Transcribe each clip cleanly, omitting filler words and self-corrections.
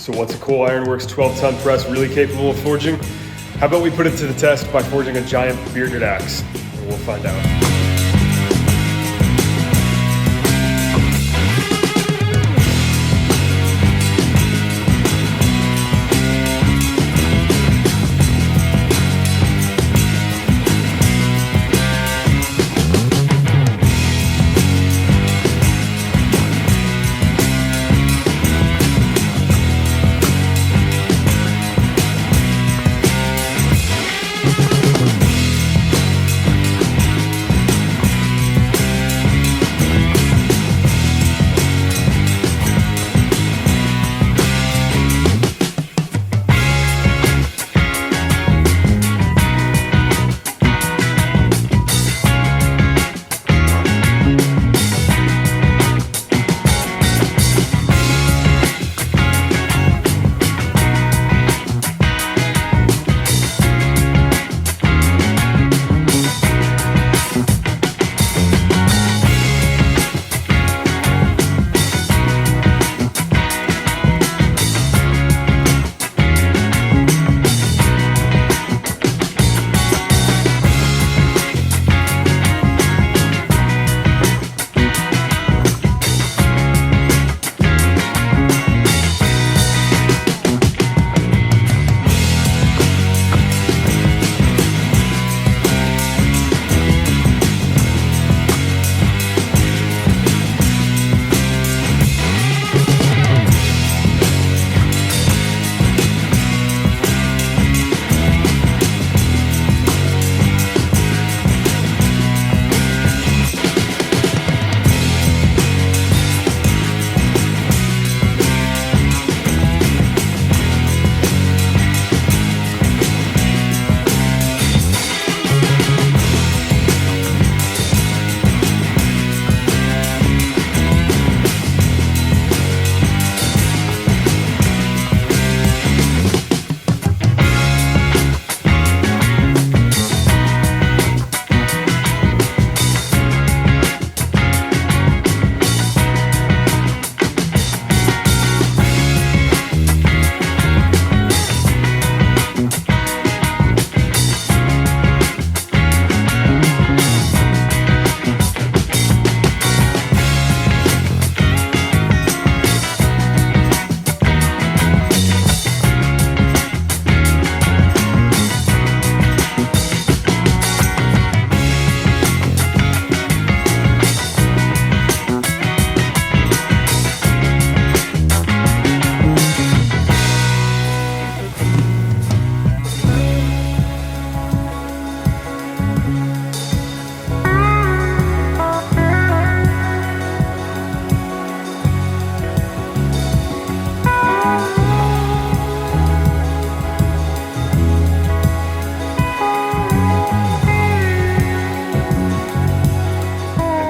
So what's a Cole Ironworks 12-ton press really capable of forging? How about we put it to the test by forging a giant bearded axe, and we'll find out.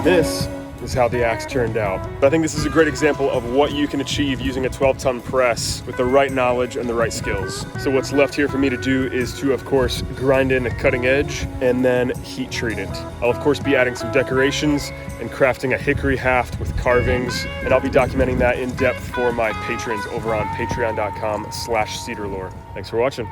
This is how the axe turned out. I think this is a great example of what you can achieve using a 12-ton press with the right knowledge and the right skills. So what's left here for me to do is to, of course, grind in a cutting edge and then heat treat it. I'll, of course, be adding some decorations and crafting a hickory haft with carvings, and I'll be documenting that in depth for my patrons over on patreon.com/Cedarlore. Thanks for watching.